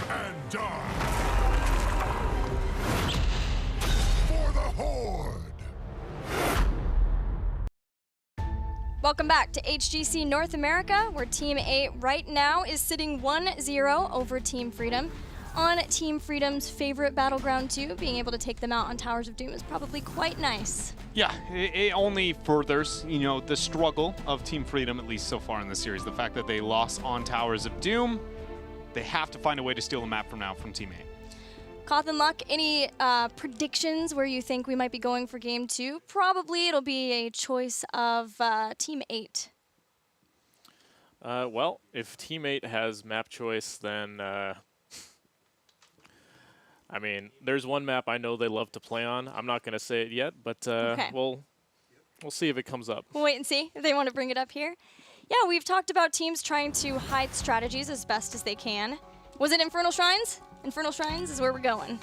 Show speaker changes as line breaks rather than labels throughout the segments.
And die for the Horde!
Welcome back to HGC North America, where Team 8 right now is sitting 1-0 over Team Freedom. On Team Freedom's favorite battleground too, being able to take them out on Towers of Doom is probably quite nice.
Yeah, it only furthers, the struggle of Team Freedom, at least so far in the series. The fact that they lost on Towers of Doom, they have to find a way to steal the map from now from Team 8.
Koth and Luck, any predictions where you think we might be going for Game 2? Probably it'll be a choice of Team 8.
Well, if Team 8 has map choice, then I mean, there's one map I know they love to play on. I'm not going to say it yet, but
okay.
we'll see if it comes up.
We'll wait and see if they want to bring it up here. Yeah, we've talked about teams trying to hide strategies as best as they can. Was it Infernal Shrines? Infernal Shrines is where we're going.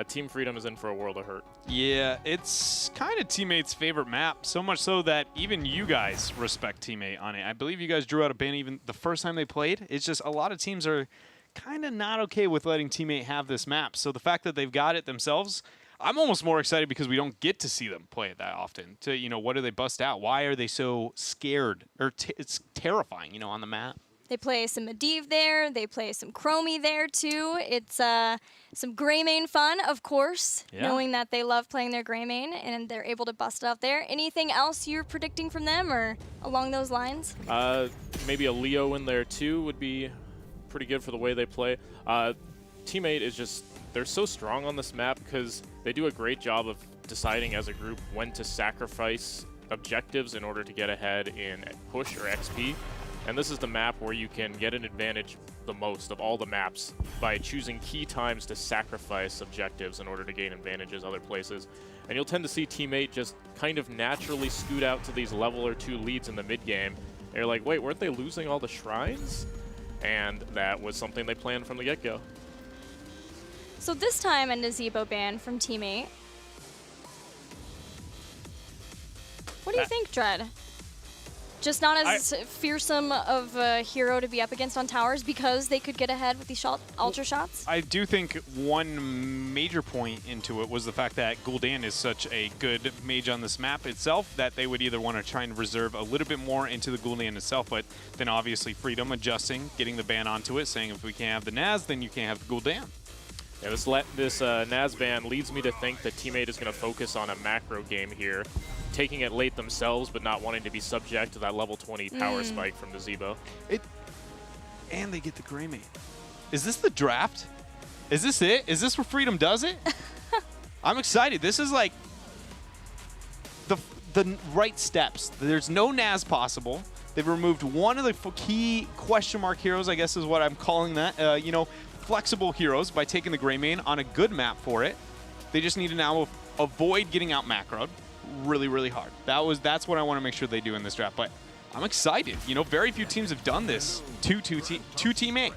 Team Freedom is in for a world of hurt.
Yeah, it's kind of Team 8's favorite map, so much so that even you guys respect Team 8 on it. I believe you guys drew out a ban even the first time they played. It's just a lot of teams are kind of not okay with letting Team 8 have this map. So the fact that they've got it themselves, I'm almost more excited because we don't get to see them play it that often. What do they bust out? Why are they so scared? Or it's terrifying, on the map.
They play some Medivh there. They play some Chromie there, too. It's some Greymane fun, of course, knowing that they love playing their Greymane, and they're able to bust it out there. Anything else you're predicting from them or along those lines?
Maybe a Leo in there, too, would be pretty good for the way they play. Team 8 is just, they're so strong on this map because they do a great job of deciding as a group when to sacrifice objectives in order to get ahead in push or XP. And this is the map where you can get an advantage the most of all the maps by choosing key times to sacrifice objectives in order to gain advantages other places. And you'll tend to see Team 8 just kind of naturally scoot out to these level or two leads in the mid game. And you're like, wait, weren't they losing all the shrines? And that was something they planned from the get-go.
So this time a Nazebo ban from Team 8. What do you think, Dread? Just not as fearsome of a hero to be up against on towers because they could get ahead with these ultra shots?
I do think one major point into it was the fact that Gul'dan is such a good mage on this map itself that they would either want to try and reserve a little bit more into the Gul'dan itself, but then obviously Freedom adjusting, getting the ban onto it, saying if we can't have the Naz, then you can't have the Gul'dan.
Yeah, this Naz ban leads me to think that Team 8 is going to focus on a macro game here, taking it late themselves, but not wanting to be subject to that level 20 power spike from Nazebo.
And they get the Greymane. Is this the draft? Is this it? Is this where Freedom does it? I'm excited. This is like the right steps. There's no Naz possible. They've removed one of the key question mark heroes, I guess is what I'm calling that. Flexible heroes by taking the Greymane on a good map for it. They just need to now avoid getting out macroed really, really hard. That's what I want to make sure they do in this draft. But I'm excited. Very few teams have done this to Team 8.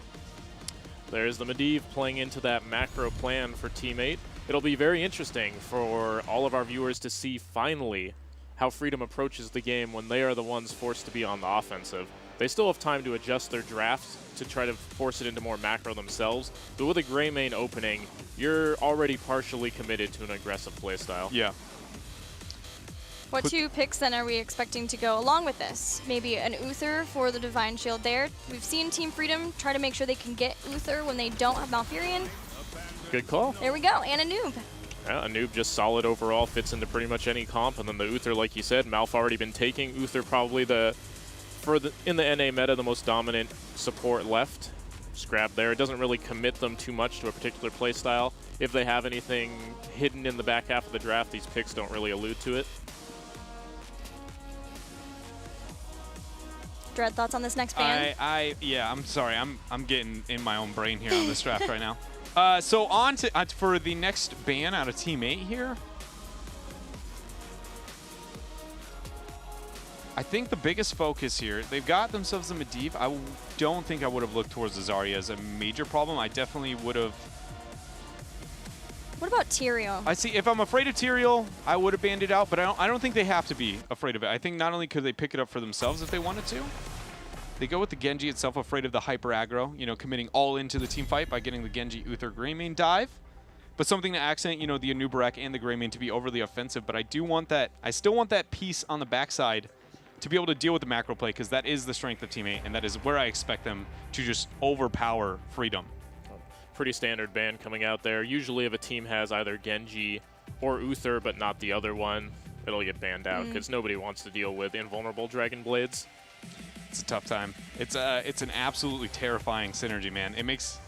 There's the Medivh playing into that macro plan for Team 8. It'll be very interesting for all of our viewers to see finally how Freedom approaches the game when they are the ones forced to be on the offensive. They still have time to adjust their drafts to try to force it into more macro themselves, but with a Greymane opening, you're already partially committed to an aggressive playstyle.
Yeah.
What two picks then are we expecting to go along with this? Maybe an Uther for the Divine Shield there. We've seen Team Freedom try to make sure they can get Uther when they don't have Malfurion.
Good call.
There we go, and a noob.
Yeah, a noob just solid overall, fits into pretty much any comp, and then the Uther, like you said, Malf already been taking. Uther probably in the NA meta, the most dominant support left. Just grab there. It doesn't really commit them too much to a particular playstyle. If they have anything hidden in the back half of the draft, these picks don't really allude to it.
Dread, thoughts on this next ban?
Yeah, I'm sorry. I'm getting in my own brain here on this draft right now. So on to for the next ban out of Team 8 here. I think the biggest focus here, they've got themselves a Medivh. I don't think I would have looked towards the Zarya as a major problem. I definitely would have.
What about Tyrael?
I see. If I'm afraid of Tyrael, I would have banned it out, but I don't think they have to be afraid of it. I think not only could they pick it up for themselves if they wanted to, They go with the Genji itself, afraid of the hyper aggro, you know, committing all into the team fight by getting the Genji Uther Greymane dive. But something to accent, you know, the Anubarak and the Greymane to be overly offensive. But I do want that, I still want that piece on the backside to be able to deal with the macro play, because that is the strength of Teammate, and that is where I expect them to just overpower Freedom.
Pretty standard ban coming out there. Usually if a team has either Genji or Uther, but not the other one, it'll get banned out, because nobody wants to deal with invulnerable Dragon Blades.
It's a tough time. It's an absolutely terrifying synergy, man. It makes...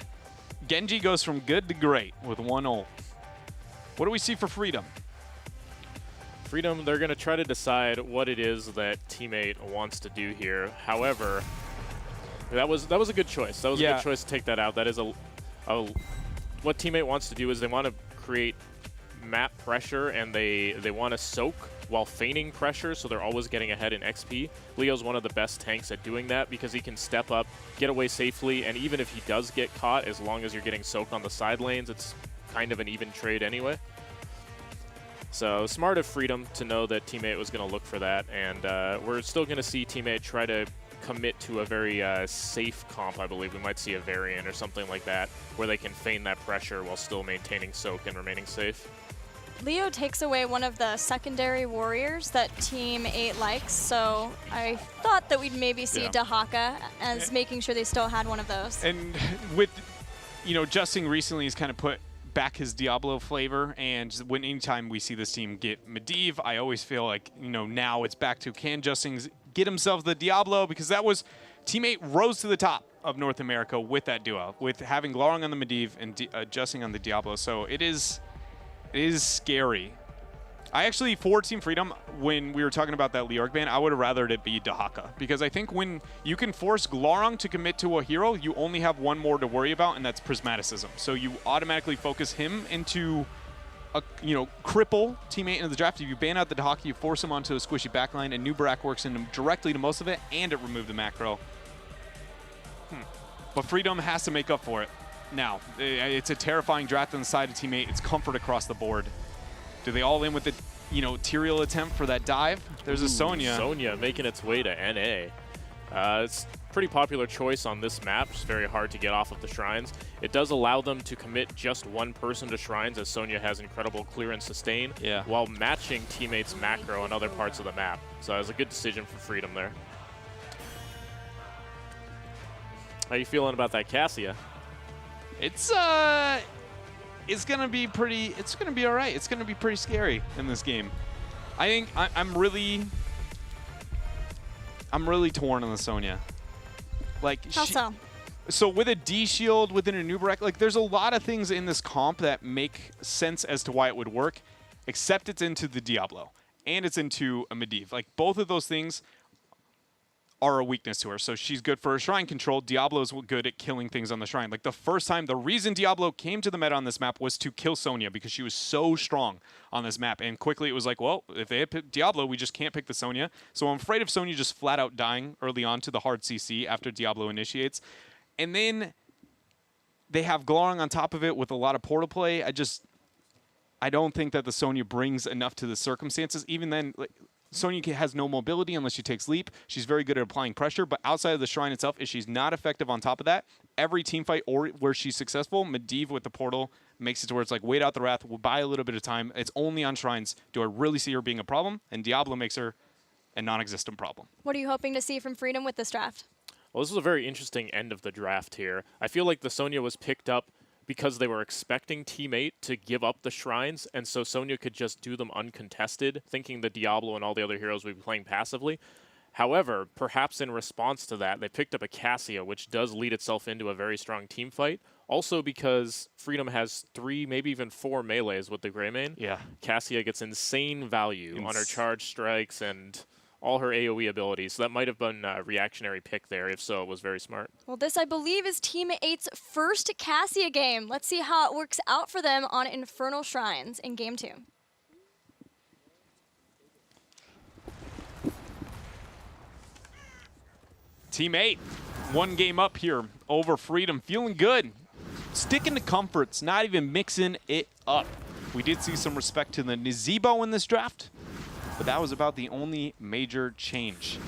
Genji goes from good to great with one ult. What do we see for Freedom?
Freedom, they're going to try to decide what it is that Teammate wants to do here. However, that was a good choice. That was a good choice to take that out. That is what Teammate wants to do is they want to create map pressure, and they want to soak while feigning pressure, so they're always getting ahead in XP. Leo's one of the best tanks at doing that because he can step up, get away safely, and even if he does get caught, as long as you're getting soaked on the side lanes, it's kind of an even trade anyway. So smart of Freedom to know that Teammate was going to look for that, and we're still going to see Teammate try to commit to a very safe comp, I believe. We might see a variant or something like that, where they can feign that pressure while still maintaining soak and remaining safe.
Leo takes away one of the secondary warriors that Team 8 likes, so I thought that we'd maybe see Dahaka as making sure they still had one of those.
And with, you know, Justing recently has kind of put back his Diablo flavor, and when anytime we see this team get Medivh, I always feel like, you know, now it's back to, can Justing get himself the Diablo? Because that was, Teammate rose to the top of North America with that duo, with having Glorong on the Medivh and Justing on the Diablo, so it is scary. I actually, for Team Freedom, when we were talking about that Leorg ban, I would have rathered it be Dahaka. Because I think when you can force Glorong to commit to a hero, you only have one more to worry about, and that's Prismaticism. So you automatically focus him into a, you know, cripple Teammate into the draft. If you ban out the Dahaka, you force him onto a squishy backline, and Nubarak works in directly to most of it, and it removed the macro. But Freedom has to make up for it. Now, it's a terrifying draft on the side of Teammate. It's comfort across the board. Do they all in with the, you know, Tyrael attempt for that dive? There's a Sonya.
Sonya making its way to NA. It's a pretty popular choice on this map. It's very hard to get off of the Shrines. It does allow them to commit just one person to Shrines, as Sonya has incredible clear and sustain, while matching Teammate's macro on other parts of the map. So it was a good decision for Freedom there. How you feeling about that Cassia?
It's gonna be pretty. It's gonna be all right. It's gonna be pretty scary in this game. I think I'm really torn on the Sonya. Like,
How so?
So with a D shield, within a Nubarak, like there's a lot of things in this comp that make sense as to why it would work, except it's into the Diablo and it's into a Medivh. Like both of those things are a weakness to her. So she's good for her shrine control. Diablo's good at killing things on the shrine. Like the first time, the reason Diablo came to the meta on this map was to kill Sonya, because she was so strong on this map. And quickly it was like, well, if they had picked Diablo, we just can't pick the Sonya. So I'm afraid of Sonya just flat out dying early on to the hard CC after Diablo initiates. And then they have Glorong on top of it with a lot of portal play. I don't think that the Sonya brings enough to the circumstances. Even then, like, Sonya has no mobility unless she takes leap. She's very good at applying pressure, but outside of the shrine itself, if she's not effective on top of that, every team fight or where she's successful, Medivh with the portal makes it to where it's like, wait out the wrath, we'll buy a little bit of time. It's only on shrines do I really see her being a problem, and Diablo makes her a non-existent problem.
What are you hoping to see from Freedom with this draft?
Well, this is a very interesting end of the draft here. I feel like the Sonya was picked up because they were expecting Teammate to give up the Shrines, and so Sonya could just do them uncontested, thinking the Diablo and all the other heroes would be playing passively. However, perhaps in response to that, they picked up a Cassia, which does lead itself into a very strong team fight. Also because Freedom has 3, maybe even 4 melees with the Greymane.
Yeah.
Cassia gets insane value on her charge strikes and all her AoE abilities. So that might have been a reactionary pick there. If so, it was very smart.
Well, this, I believe, is Team 8's first Cassia game. Let's see how it works out for them on Infernal Shrines in Game 2.
Team 8, 1 game up here over Freedom. Feeling good. Sticking to comforts, not even mixing it up. We did see some respect to the Nazeebo in this draft, but that was about the only major change.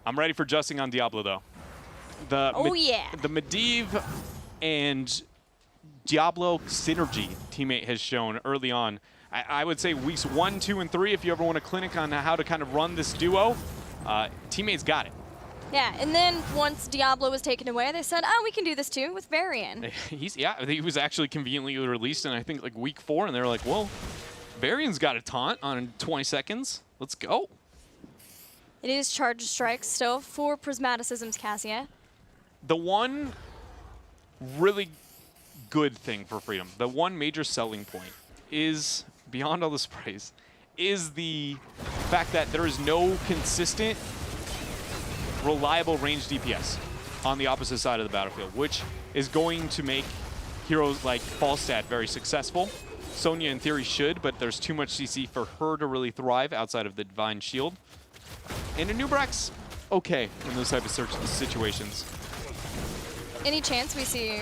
I'm ready for Justing on Diablo, though. The Medivh and Diablo synergy teammate has shown early on. I would say weeks 1, 2, and 3, if you ever want a clinic on how to kind of run this duo, teammate's got it.
Yeah, and then once Diablo was taken away, they said, oh, we can do this too with Varian.
He was actually conveniently released in, I think, like week 4, and they were like, well, Varian's got a taunt on 20 seconds. Let's go.
It is charge strikes still for Prismaticism's Cassia.
The one really good thing for Freedom, the one major selling point is, beyond all the sprays, is the fact that there is no consistent, reliable range DPS on the opposite side of the battlefield, which is going to make heroes like Falstad very successful. Sonya, in theory, should, but there's too much CC for her to really thrive outside of the Divine Shield. And Anubrak's okay in those type of situations.
Any chance we see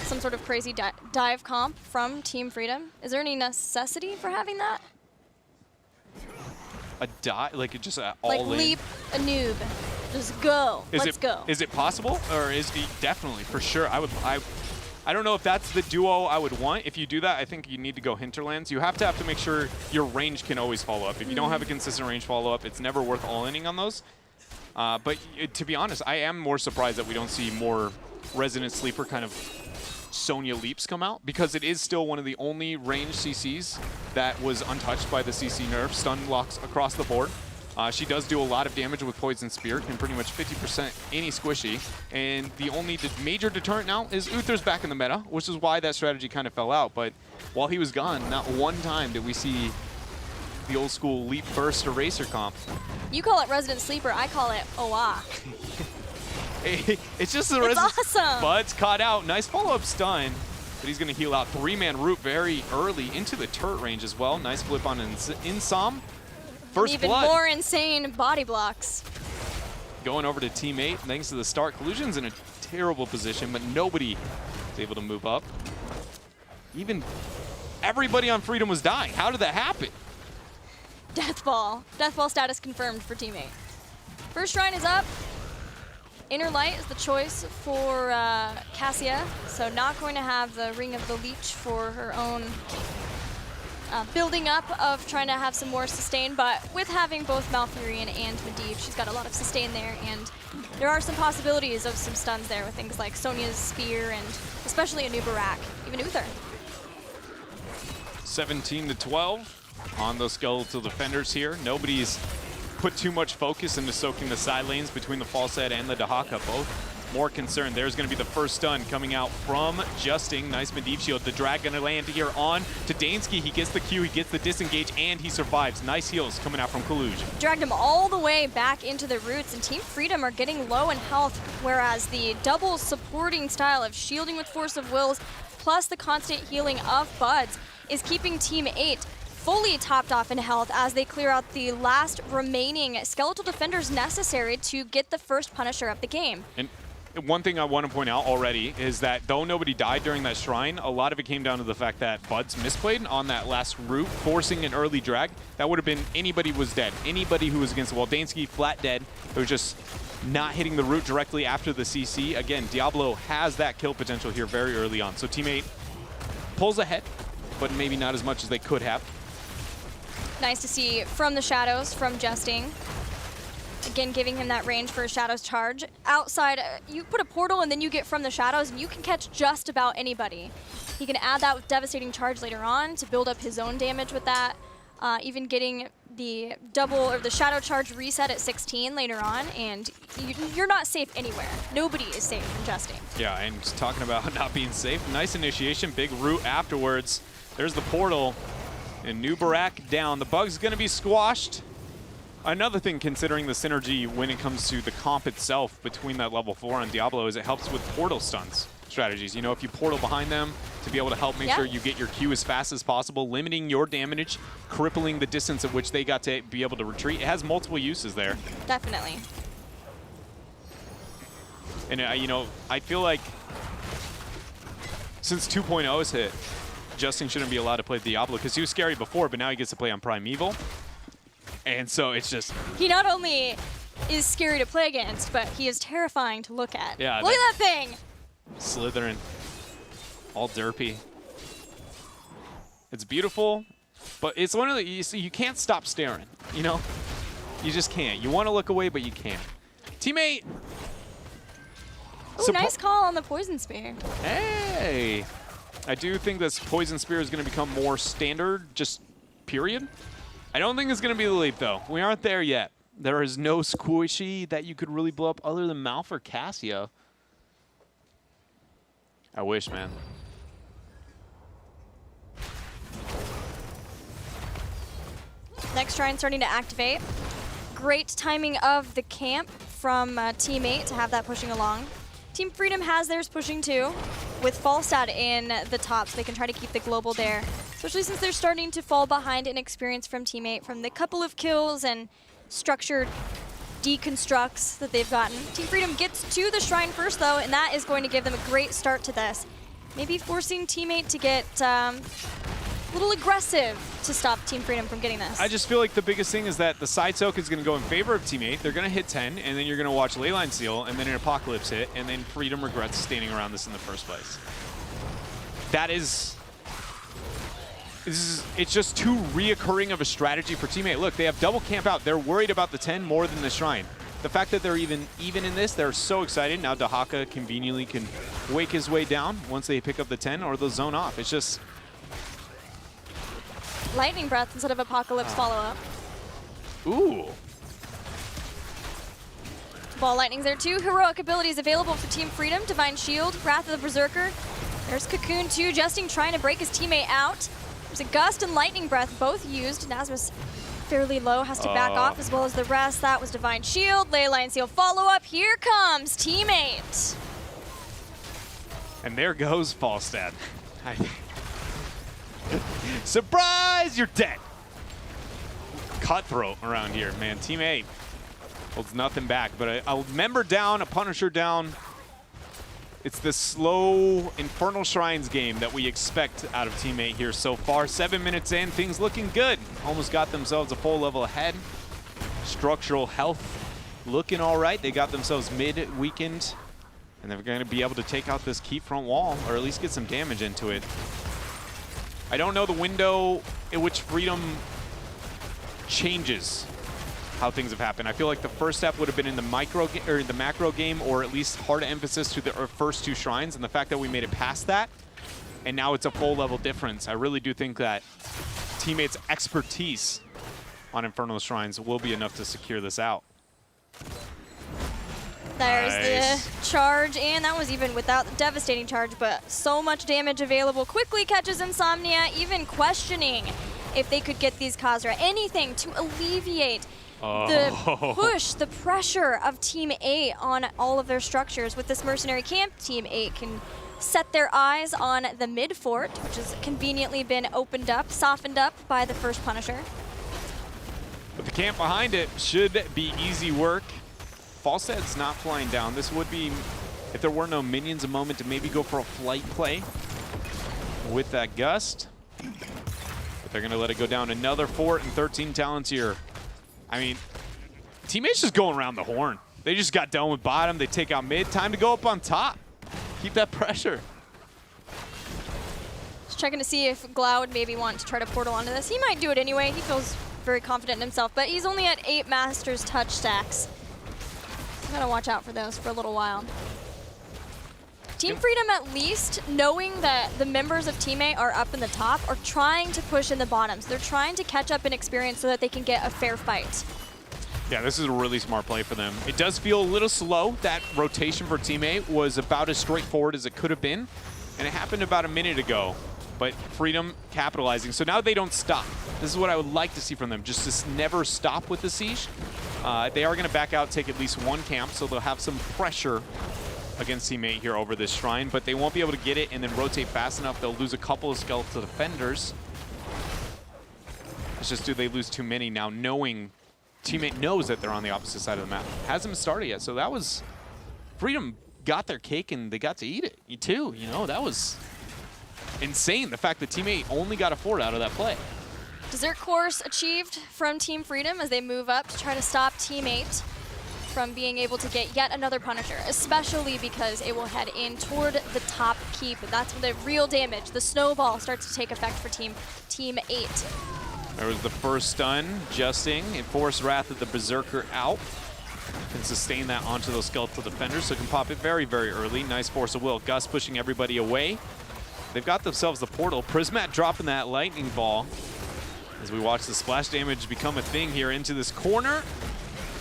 some sort of crazy dive comp from Team Freedom? Is there any necessity for having that?
A dive, like just all
like
in?
leap a noob. Just go. Let's go.
Is it possible? Or is it definitely, for sure. I don't know if that's the duo I would want. If you do that, I think you need to go Hinterlands. You have to make sure your range can always follow up. If you don't have a consistent range follow-up, it's never worth all-inning on those. But to be honest, I am more surprised that we don't see more Resident Sleeper kind of Sonya leaps come out, because it is still one of the only ranged CCs that was untouched by the CC nerf. Stun locks across the board. She does do a lot of damage with Poison Spear, can pretty much 50% any squishy. And the only major deterrent now is Uther's back in the meta, which is why that strategy kind of fell out. But while he was gone, not one time did we see the old school leap burst eraser comp.
You call it Resident Sleeper, I call it OA.
It's just the
It's awesome.
Bud's caught out. Nice follow-up stun. But he's going to heal out. 3-man root very early into the turret range as well. Nice flip on Insom. First
even
blood.
more insane body blocks.
Going over to teammate thanks to the start. Collusion's in a terrible position, but nobody is able to move up. Even everybody on Freedom was dying. How did that happen?
Deathball. Deathball status confirmed for teammate. First shrine is up. Inner Light is the choice for Cassia, so not going to have the Ring of the Leech for her own building up of trying to have some more sustain, but with having both Malfurion and Medivh, she's got a lot of sustain there, and there are some possibilities of some stuns there with things like Sonya's Spear and especially Anubarak, even Uther.
17-12 on those skeletal defenders here. Nobody's put too much focus into soaking the side lanes between the Falstad and the Dahaka. Both more concerned. There's going to be the first stun coming out from Justing. Nice Medivh shield. The drag going to land here on to Dansky. He gets the Q, he gets the disengage, and he survives. Nice heals coming out from Collusion.
Dragged him all the way back into the roots, and Team Freedom are getting low in health, whereas the double supporting style of shielding with Force of Wills plus the constant healing of Buds is keeping Team 8 fully topped off in health as they clear out the last remaining skeletal defenders necessary to get the first Punisher of the game.
And one thing I want to point out already is that though nobody died during that shrine, a lot of it came down to the fact that Buds misplayed on that last route, forcing an early drag. That would have been anybody was dead. Anybody who was against the wall. Dansky flat dead. It was just not hitting the route directly after the CC. Again, Diablo has that kill potential here very early on. So teammate pulls ahead, but maybe not as much as they could have.
Nice to see from the shadows from Justing. Again, giving him that range for a Shadows charge. Outside, you put a portal and then you get from the shadows and you can catch just about anybody. He can add that with Devastating Charge later on to build up his own damage with that. Even getting the double or the Shadow Charge reset at 16 later on, and you're not safe anywhere. Nobody is safe from Justing.
Yeah, and just talking about not being safe. Nice initiation, big root afterwards. There's the portal, and Nubarak down. The bug's going to be squashed. Another thing, considering the synergy when it comes to the comp itself between that level 4 and Diablo, is it helps with portal stuns strategies. You know, if you portal behind them to be able to help make sure you get your Q as fast as possible, limiting your damage, crippling the distance at which they got to be able to retreat. It has multiple uses there.
Definitely.
And, you know, I feel like since 2.0 has hit, Justin shouldn't be allowed to play Diablo because he was scary before, but now he gets to play on Primeval. And so it's just...
He not only is scary to play against, but he is terrifying to look at.
Yeah,
look at that thing.
Slithering. All derpy. It's beautiful, but it's one of the, you can't stop staring, you know? You just can't. You want to look away, but you can't. Teammate.
Ooh, nice call on the Poison Spear.
Hey. I do think this Poison Spear is going to become more standard, just period. I don't think it's going to be the leap, though. We aren't there yet. There is no squishy that you could really blow up other than Malf or Cassia. I wish, man.
Next shrine starting to activate. Great timing of the camp from Team 8 to have that pushing along. Team Freedom has theirs pushing too, with Falstad in the top, so they can try to keep the global there. Especially since they're starting to fall behind in experience from Team 8 from the couple of kills and structured deconstructs that they've gotten. Team Freedom gets to the shrine first though, and that is going to give them a great start to this. Maybe forcing Team 8 to get a little aggressive to stop Team Freedom from getting this.
I just feel like the biggest thing is that the side soak is going to go in favor of Team 8. They're going to hit 10, and then you're going to watch Leyline Seal, and then an Apocalypse hit, and then Freedom regrets standing around this in the first place. That is... It's just too reoccurring of a strategy for Team 8. Look, they have double camp out. They're worried about the 10 more than the shrine. The fact that they're even in this, they're so excited. Now Dahaka conveniently can wake his way down once they pick up the 10, or they'll zone off. It's just...
Lightning Breath instead of Apocalypse follow-up.
Ooh.
Ball Lightning's there too. Heroic abilities available for Team Freedom. Divine Shield, Wrath of the Berserker. There's Cocoon too, Jesting trying to break his teammate out. There's a Gust and Lightning Breath both used. Nazmus fairly low, has to back off as well as the rest. That was Divine Shield, Leyline Seal follow-up. Here comes Team 8.
And there goes Falstad. Surprise, you're dead. Cutthroat around here, man. Team 8 holds nothing back, but a member down, a Punisher down. It's the slow Infernal Shrines game that we expect out of Team 8 here so far. 7 minutes in, things looking good. Almost got themselves a full level ahead. Structural health looking all right. They got themselves mid-weekend, and they're going to be able to take out this keep front wall, or at least get some damage into it. I don't know the window in which Freedom changes how things have happened. I feel like the first step would have been in the macro game, or at least hard emphasis to the first two shrines, and the fact that we made it past that, and now it's a full level difference. I really do think that teammates' expertise on Infernal Shrines will be enough to secure this out.
There's the charge, and that was even without the devastating charge, but so much damage available. Quickly catches Insomnia, even questioning if they could get these Khazra. Anything to alleviate the push, the pressure of Team 8 on all of their structures. With this mercenary camp, Team 8 can set their eyes on the mid fort, which has conveniently been opened up, softened up by the first Punisher.
But the camp behind it should be easy work. Falstad's not flying down. This would be, if there were no minions, a moment to maybe go for a flight play with that Gust. But they're going to let it go down. Another fort and 13 talents here. I mean, teammates just going around the horn. They just got done with bottom. They take out mid. Time to go up on top. Keep that pressure.
Just checking to see if Glau would maybe want to try to portal onto this. He might do it anyway. He feels very confident in himself, but he's only at 8 Masters touch stacks. Gotta watch out for those for a little while. Team Freedom, at least, knowing that the members of Team 8 are up in the top, are trying to push in the bottoms. They're trying to catch up in experience so that they can get a fair fight.
Yeah, this is a really smart play for them. It does feel a little slow. That rotation for Team 8 was about as straightforward as it could have been, and it happened about a minute ago. But Freedom capitalizing. So now they don't stop. This is what I would like to see from them, just to never stop with the siege. They are going to back out, take at least one camp, so they'll have some pressure against Team 8 here over this shrine, but they won't be able to get it and then rotate fast enough. They'll lose a couple of skeletal defenders. It's just, do they lose too many now, knowing Team 8 knows that they're on the opposite side of the map? Hasn't started yet, so that was... Freedom got their cake and they got to eat it, too. You know, that was insane, the fact that Team 8 only got a fort out of that play.
Desert course achieved from Team Freedom as they move up to try to stop Team 8. from being able to get yet another Punisher, especially because it will head in toward the top keep. That's when the real damage, the snowball, starts to take effect for Team 8.
There was the first stun, Justing, and force Wrath of the Berserker out. Can sustain that onto those skeletal defenders, so can pop it very, very early. Nice force of will. Gus pushing everybody away. They've got themselves the portal. Prismat dropping that lightning ball as we watch the splash damage become a thing here into this corner.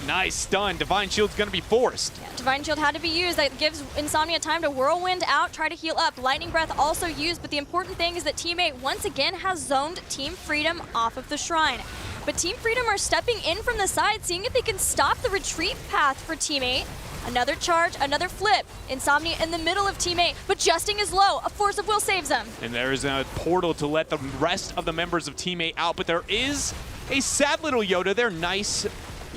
Nice stun. Divine Shield's going to be forced.
Yeah, Divine Shield had to be used. That gives Insomnia time to whirlwind out, try to heal up. Lightning Breath also used, but the important thing is that Team 8 once again has zoned Team Freedom off of the Shrine. But Team Freedom are stepping in from the side, seeing if they can stop the retreat path for Team 8. Another charge, another flip. Insomnia in the middle of Team 8, but Justing is low. A force of will saves them.
And there is a portal to let the rest of the members of Team 8 out, but there is a sad little Yoda there. Nice.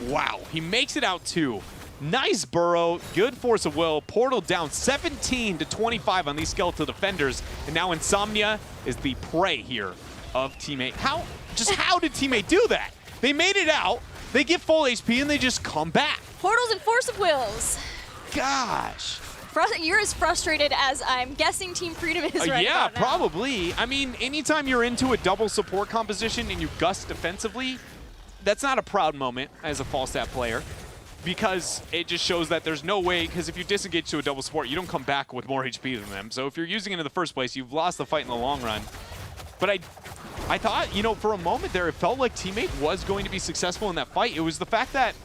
Wow, he makes it out too. Nice burrow, good force of will. Portal down 17 to 25 on these skeletal defenders, and now Insomnia is the prey here of Team 8. How did Team 8 do that? They made it out, they get full HP, and they just come back.
Portals and force of wills.
Gosh.
You're as frustrated as I'm guessing Team Freedom is right
yeah,
about now.
probably. I mean, anytime you're into a double support composition and you gust defensively, that's not a proud moment as a Falstad player, because it just shows that there's no way, because if you disengage to a double support, you don't come back with more HP than them. So if you're using it in the first place, you've lost the fight in the long run. But I thought, you know, for a moment there, it felt like Team 8 was going to be successful in that fight. It was the fact that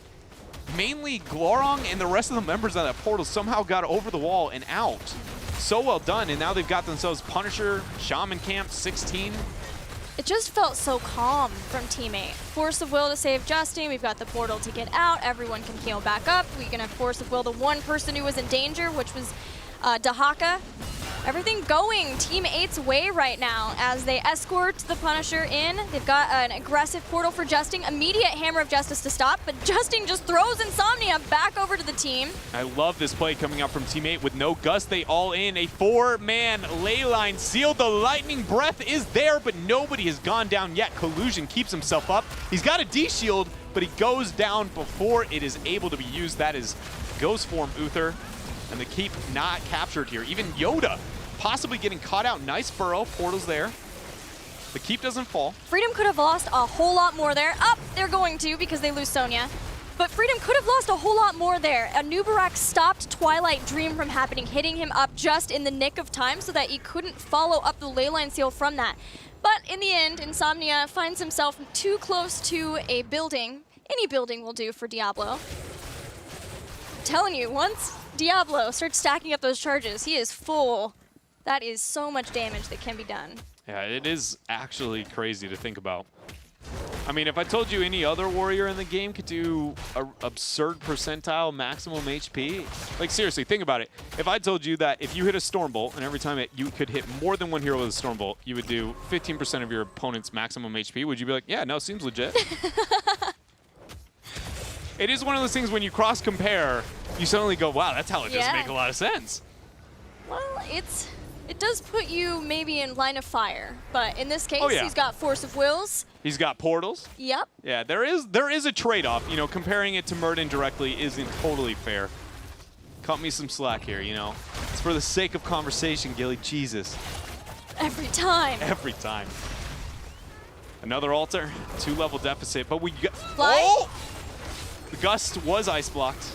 mainly Glorong and the rest of the members of that portal somehow got over the wall and out. So well done, and now they've got themselves Punisher, Shaman Camp, 16.
It just felt so calm from Team 8. Force of will to save Justin. We've got the portal to get out. Everyone can heal back up. We can have force of will the one person who was in danger, which was Dahaka. Everything going Team 8's way right now as they escort the Punisher in. They've got an aggressive portal for Justing. Immediate Hammer of Justice to stop, but Justing just throws Insomnia back over to the team.
I love this play coming out from Team 8 with no Gust. They all in. A 4-man ley line sealed. The Lightning Breath is there, but nobody has gone down yet. Collusion keeps himself up. He's got a D-shield, but he goes down before it is able to be used. That is Ghost Form Uther. And the keep not captured here. Even Yoda possibly getting caught out. Nice burrow. Portal's there. The keep doesn't fall.
Freedom could have lost a whole lot more there. They're going to because they lose Sonya. But Freedom could have lost a whole lot more there. Anubarak stopped Twilight Dream from happening, hitting him up just in the nick of time so that he couldn't follow up the leyline seal from that. But in the end, Insomnia finds himself too close to a building. Any building will do for Diablo. I'm telling you, once Diablo starts stacking up those charges, he is full. That is so much damage that can be done.
Yeah, it is actually crazy to think about. I mean, if I told you any other warrior in the game could do an absurd percentile maximum HP, like seriously, think about it. If I told you that if you hit a Stormbolt and every time you could hit more than one hero with a Stormbolt, you would do 15% of your opponent's maximum HP, would you be like, yeah, no, seems legit? It is one of those things when you cross-compare, you suddenly go, wow, that's how it does make a lot of sense.
Well, it does put you maybe in line of fire, but in this case, he's got Force of Wills.
He's got portals.
Yep.
Yeah, there is a trade-off. You know, comparing it to Murden directly isn't totally fair. Cut me some slack here, you know. It's for the sake of conversation, Gilly. Jesus.
Every time.
Every time. Another altar, 2-level deficit, but we got...
Fly?
Oh! The Gust was ice blocked.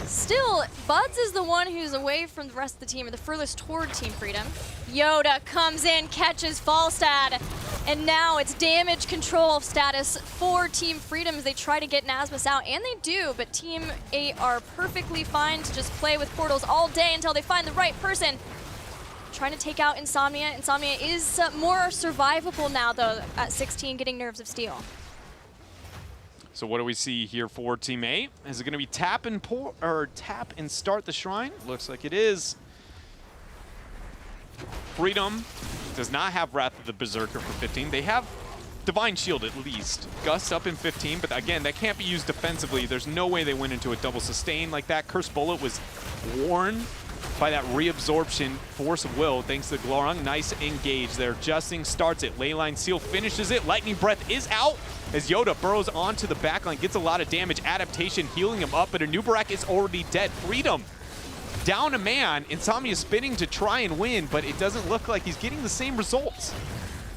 Still, Buds is the one who's away from the rest of the team, or the furthest toward Team Freedom. Yoda comes in, catches Falstad, and now it's damage control status for Team Freedom as they try to get Nazmus out, and they do, but Team 8 are perfectly fine to just play with portals all day until they find the right person. Trying to take out Insomnia. Insomnia is more survivable now, though, at 16, getting Nerves of Steel.
So what do we see here for Team 8? Is it going to be tap and start the shrine? Looks like it is. Freedom does not have Wrath of the Berserker for 15. They have Divine Shield at least. Gust up in 15, but again, that can't be used defensively. There's no way they went into a double sustain like that. Cursed Bullet was worn by that reabsorption Force of Will thanks to Glorung. Nice engage there. Justing starts it. Leyline Seal finishes it. Lightning Breath is out. as Yoda burrows onto the backline, gets a lot of damage. Adaptation healing him up, but Anubarak is already dead. Freedom down a man. Insomnia spinning to try and win, but it doesn't look like he's getting the same results.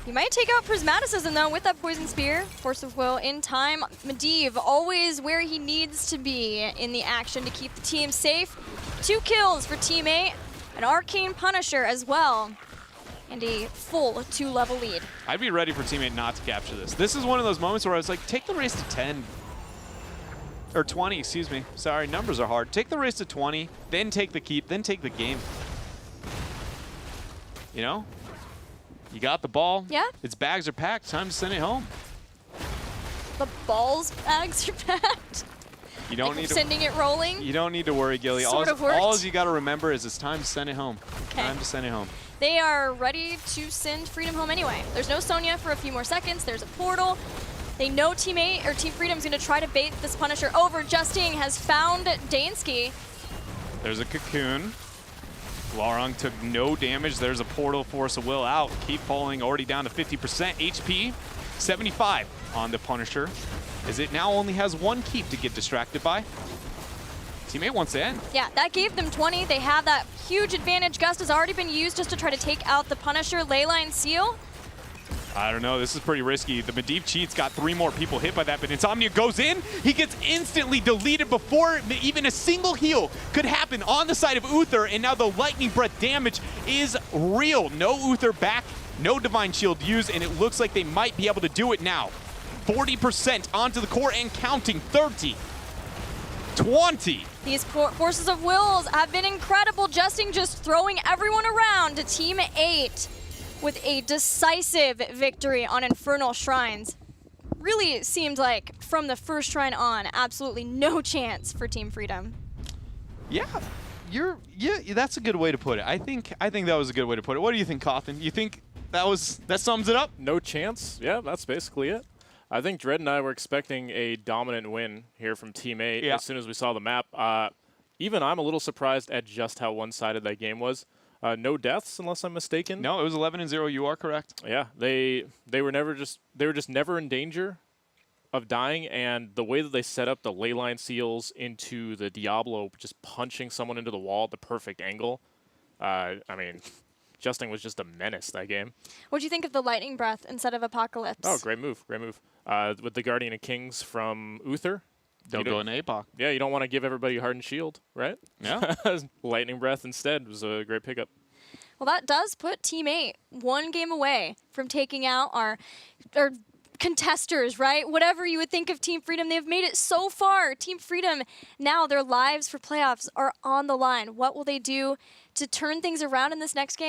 He might take out Prismaticism, though, with that Poison Spear. Force of Will in time. Medivh always where he needs to be in the action to keep the team safe. 2 kills for Team 8. An Arcane Punisher as well. And a full 2-level lead.
I'd be ready for Team 8 not to capture this. This is one of those moments where I was like, take the race to 10. Or 20, excuse me. Sorry, numbers are hard. Take the race to 20, then take the keep, then take the game. You know? You got the ball.
Yeah.
Its bags are packed. Time to send it home.
The balls bags are packed.
You don't
like
need to,
sending it rolling.
You don't need to worry, Gilly.
Sort of worked.
All you got to remember is it's time to send it home.
Okay.
Time to send it home.
They are ready to send Freedom home anyway. There's no Sonya for a few more seconds. There's a portal. They know Team 8 or Team Freedom's going to try to bait this Punisher over. Justing has found Dansky.
There's a cocoon. Larong took no damage. There's a portal. Force of Will out. Keep falling already down to 50% HP. 75 on the Punisher. As it now only has 1 keep to get distracted by. Team 8 wants to end.
Yeah, that gave them 20. They have that huge advantage. Gust has already been used just to try to take out the Punisher. Leyline Seal.
I don't know. This is pretty risky. The Medivh cheats got 3 more people hit by that, but Insomnia goes in. He gets instantly deleted before even a single heal could happen on the side of Uther, and now the Lightning Breath damage is real. No Uther back, no Divine Shield used, and it looks like they might be able to do it now. 40% onto the core and counting. 30, 20.
These Forces of Wills have been incredible. Justing just throwing everyone around to Team 8. With a decisive victory on Infernal Shrines. Really seemed like from the first shrine on, absolutely no chance for Team Freedom.
Yeah, that's a good way to put it. I think that was a good way to put it. What do you think, Cawthon? You think that sums it up?
No chance. Yeah, that's basically it. I think Dread and I were expecting a dominant win here from Team 8 as soon as we saw the map. Even I'm a little surprised at just how one-sided that game was. No deaths, unless I'm mistaken.
No, it was 11-0. You are correct.
Yeah, they were just never in danger of dying, and the way that they set up the leyline seals into the Diablo, just punching someone into the wall at the perfect angle. I mean, Justing was just a menace that game.
What do you think of the Lightning Breath instead of Apocalypse?
Oh, great move, great move. With the Guardian of Kings from Uther.
Don't go in APOC.
Yeah, you don't want to give everybody Hardened Shield, right?
Yeah.
Lightning Breath instead was a great pickup.
Well, that does put Team 8 one game away from taking out our contesters, right? Whatever you would think of Team Freedom, they've made it so far. Team Freedom, now their lives for playoffs are on the line. What will they do to turn things around in this next game?